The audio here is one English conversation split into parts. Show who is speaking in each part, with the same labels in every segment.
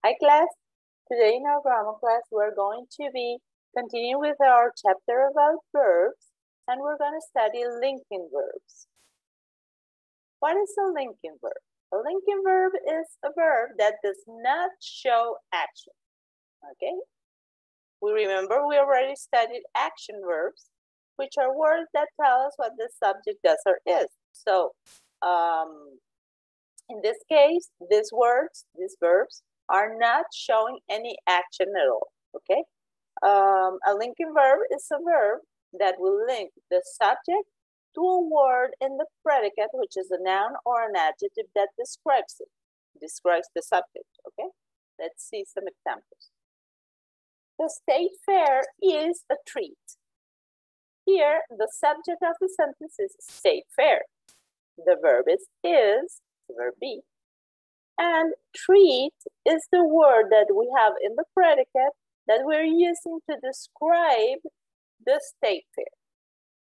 Speaker 1: Hi class, today in our grammar class we're going to be continuing with our chapter about verbs and we're going to study linking verbs. What is a linking verb? A linking verb is a verb that does not show action, okay? We remember we already studied action verbs, which are words that tell us what the subject does or is. So in this case, these verbs, are not showing any action at all, okay? A linking verb is a verb that will link the subject to a word in the predicate, which is a noun or an adjective that describes it, describes the subject, okay? Let's see some examples. The state fair is a treat. Here, the subject of the sentence is state fair. The verb is, verb be. And treat is the word that we have in the predicate that we're using to describe the state fair.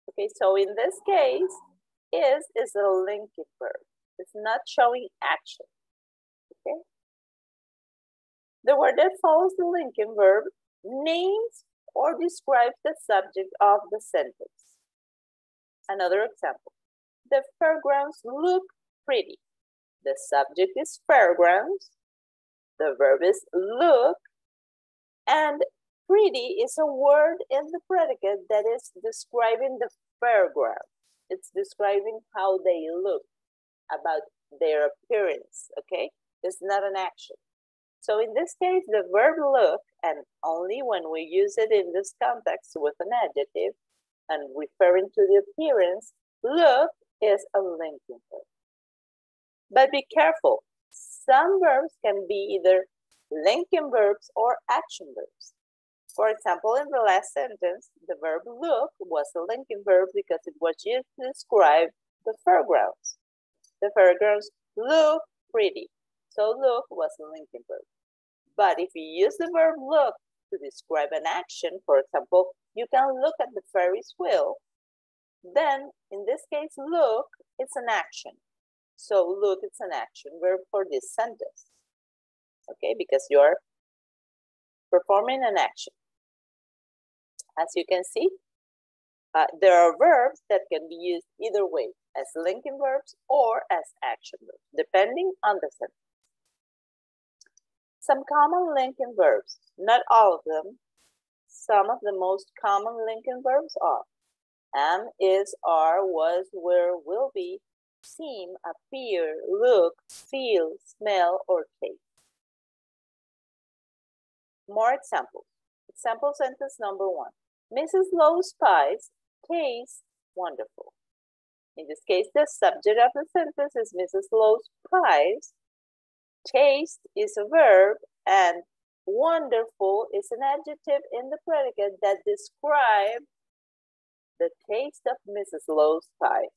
Speaker 1: Okay, so in this case, is a linking verb. It's not showing action. Okay. The word that follows the linking verb names or describes the subject of the sentence. Another example. The fairgrounds look pretty. The subject is fairgrounds. The verb is look. And pretty is a word in the predicate that is describing the fairgrounds. It's describing how they look, about their appearance, okay? It's not an action. So in this case, the verb look, and only when we use it in this context with an adjective and referring to the appearance, look is a linking verb. But be careful. Some verbs can be either linking verbs or action verbs. For example, in the last sentence, the verb look was a linking verb because it was used to describe the fairgrounds. The fairgrounds look pretty. So look was a linking verb. But if you use the verb look to describe an action, for example, you can look at the Ferris wheel, then in this case, look is an action. So look is an action verb for this sentence. Okay, because you're performing an action. As you can see, there are verbs that can be used either way, as linking verbs or as action verbs, depending on the sentence. Some common linking verbs, not all of them. Some of the most common linking verbs are am, is, are, was, were, will be, seem, appear, look, feel, smell, or taste. More examples. Example sentence number 1. Mrs. Lowe's pies taste wonderful. In this case, the subject of the sentence is Mrs. Lowe's pies. Taste is a verb and wonderful is an adjective in the predicate that describes the taste of Mrs. Lowe's pies.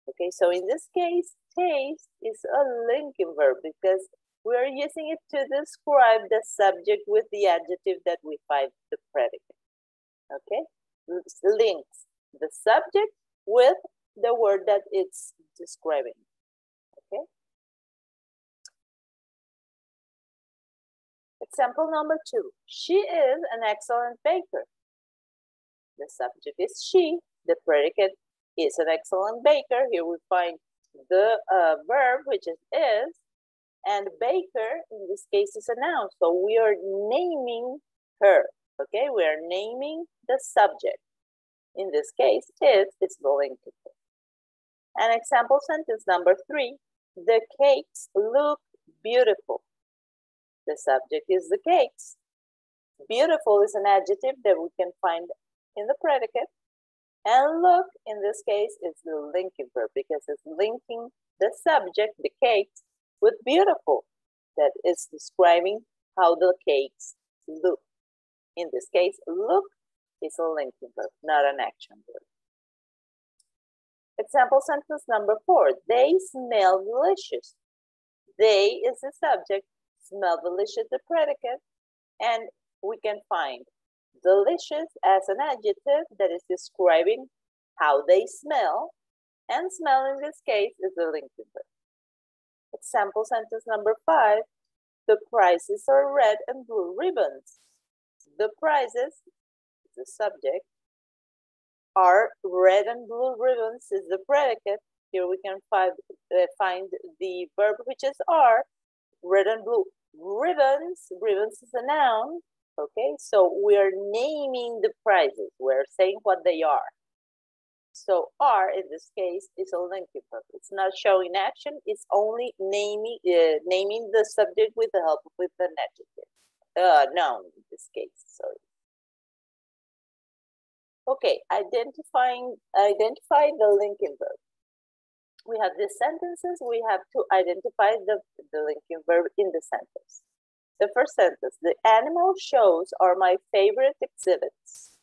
Speaker 1: Okay, so in this case, taste is a linking verb because we're using it to describe the subject with the adjective that we find the predicate. Okay, links the subject with the word that it's describing. Okay. Example number 2. She is an excellent baker. The subject is she. The predicate is an excellent baker. Here we find the verb, which is, and baker, in this case, is a noun. So we are naming her, okay? We are naming the subject. In this case, it's the linking verb. And example sentence number 3, the cakes look beautiful. The subject is the cakes. Beautiful is an adjective that we can find in the predicate. And look, in this case, is the linking verb because it's linking the subject, the cakes, with beautiful. That is describing how the cakes look. In this case, look is a linking verb, not an action verb. Example sentence number 4. They smell delicious. They is the subject, smell delicious the predicate, and we can find delicious as an adjective that is describing how they smell, and smell in this case is the linking verb. Example sentence number 5. The prizes are red and blue ribbons. The prizes, the subject, are red and blue ribbons is the predicate. Here we can find the verb, which is are, red and blue. Ribbons, ribbons is a noun, okay? So we're naming the prizes. We're saying what they are. So are, in this case, is a linking verb. It's not showing action. It's only naming the subject with the help with an adjective. Noun, in this case, sorry. Okay, identify the linking verb. We have the sentences. We have to identify the linking verb in the sentence. The first sentence, the animal shows are my favorite exhibits.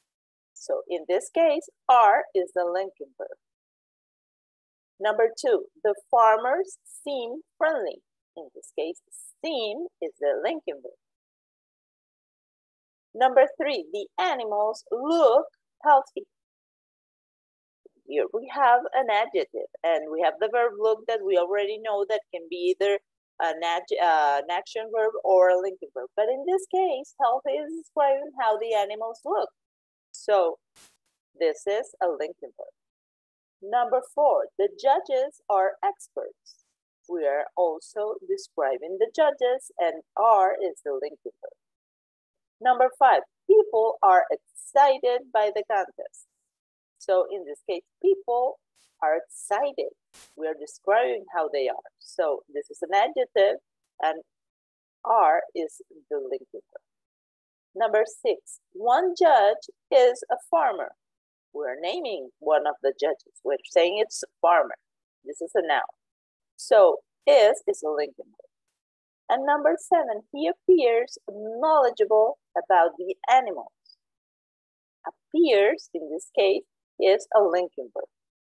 Speaker 1: So in this case, are is the linking verb. Number two, the farmers seem friendly. In this case, seem is the linking verb. Number three, the animals look healthy. Here we have an adjective and we have the verb look that we already know that can be either an action verb or a linking verb. But in this case, healthy is describing how the animals look. So this is a linking verb. Number four, the judges are experts. We are also describing the judges and are is the linking verb. Number five, people are excited by the contest. So in this case, people are excited. We are describing how they are. So this is an adjective and are is the linking verb. Number six, one judge is a farmer. We're naming one of the judges. We're saying it's a farmer. This is a noun. So is a linking verb. And number seven, he appears knowledgeable about the animals. Appears, in this case, is a linking verb.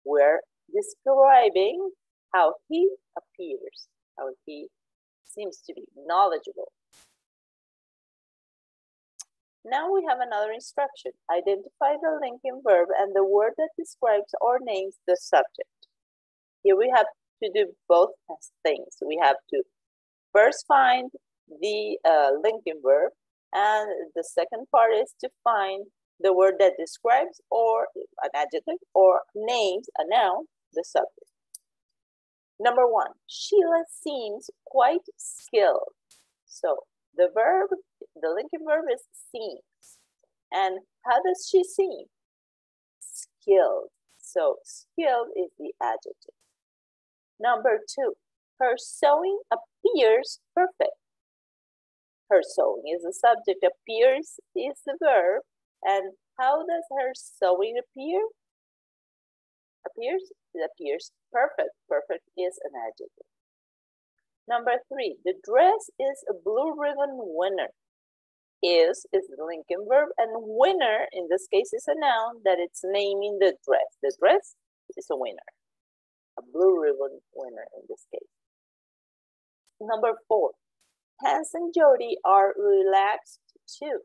Speaker 1: We're describing how he appears, how he seems to be knowledgeable. Now we have another instruction. Identify the linking verb and the word that describes or names the subject. Here we have to do both things. We have to first find the linking verb, and the second part is to find the word that describes or an adjective or names a noun, the subject. Number one, Sheila seems quite skilled. So the verb, the linking verb is seems. And how does she seem? Skilled. So skilled is the adjective. Number two, her sewing appears perfect. Her sewing is the subject, appears is the verb. And how does her sewing appear? Appears? It appears perfect. Perfect is an adjective. Number three, the dress is a blue ribbon winner. Is the linking verb, and winner in this case is a noun that it's naming the dress. The dress is a winner. A blue ribbon winner in this case. Number four, Hans and Jody are relaxed too.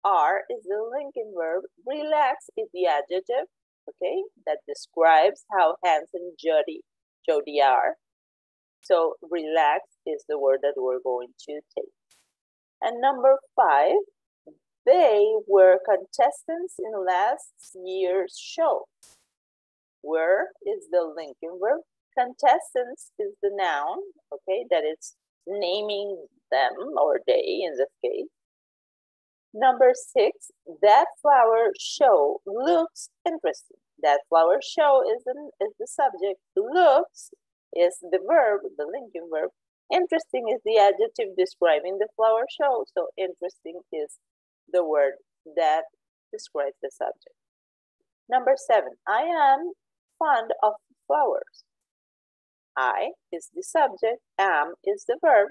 Speaker 1: Are is the linking verb. Relax is the adjective, okay, that describes how Hans and Jody are. So relax is the word that we're going to take. And number five, they were contestants in last year's show. Were is the linking verb. Contestants is the noun, okay, that it's naming them or they in this case. Number six, that flower show looks interesting. That flower show is the subject. Looks is the verb, the linking verb. Interesting is the adjective describing the flower show. So interesting is the word that describes the subject. Number seven, I am fond of flowers. I is the subject, am is the verb.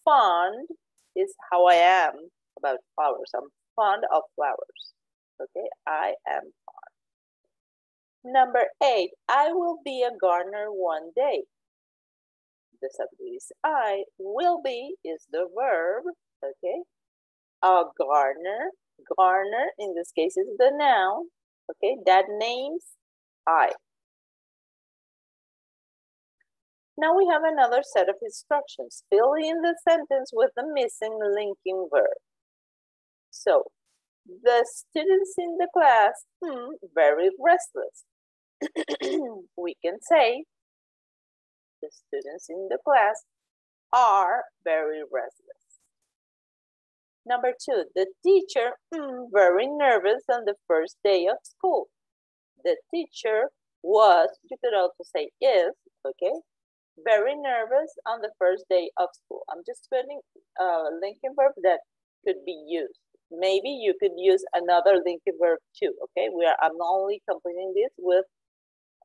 Speaker 1: Fond is how I am about flowers. I'm fond of flowers. Okay, I am fond. Number eight, I will be a gardener one day. The subject is I. Will be is the verb. Okay, a gardener in this case is the noun. Okay, that names I. Now we have another set of instructions. Fill in the sentence with the missing linking verb. So, the students in the class, very restless. We can say, the students in the class are very restless. Number 2, the teacher, very nervous on the first day of school. The teacher was, you could also say is, okay, very nervous on the first day of school. I'm just putting a linking verb that could be used. Maybe you could use another linking verb too, okay? I'm only completing this with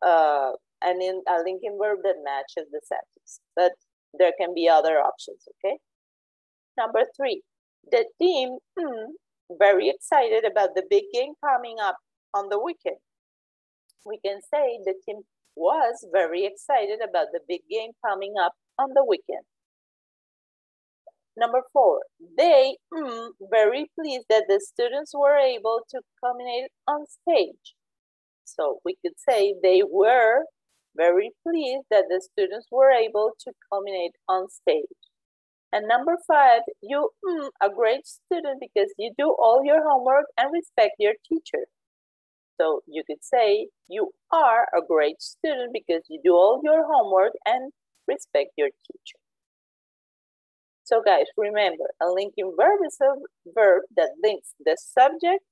Speaker 1: a linking verb that matches the sentence, but there can be other options, okay? Number 3, the team, very excited about the big game coming up on the weekend. We can say the team was very excited about the big game coming up on the weekend. Number 4, they very pleased that the students were able to culminate on stage. So we could say they were very pleased that the students were able to culminate on stage. And number 5, you a great student because you do all your homework and respect your teacher. So you could say you are a great student because you do all your homework and respect your teacher. So guys, remember, a linking verb is a verb that links the subject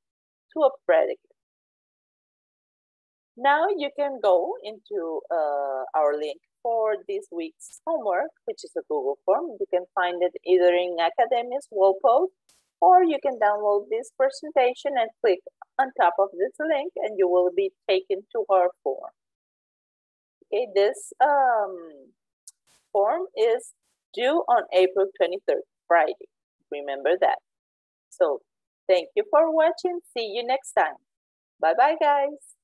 Speaker 1: to a predicate. Now you can go into our link for this week's homework, which is a Google form. You can find it either in Academia's wall post, or you can download this presentation and click on top of this link and you will be taken to our form. Okay, this form is due on April 23rd, Friday. Remember that. So thank you for watching. See you next time. Bye-bye, guys.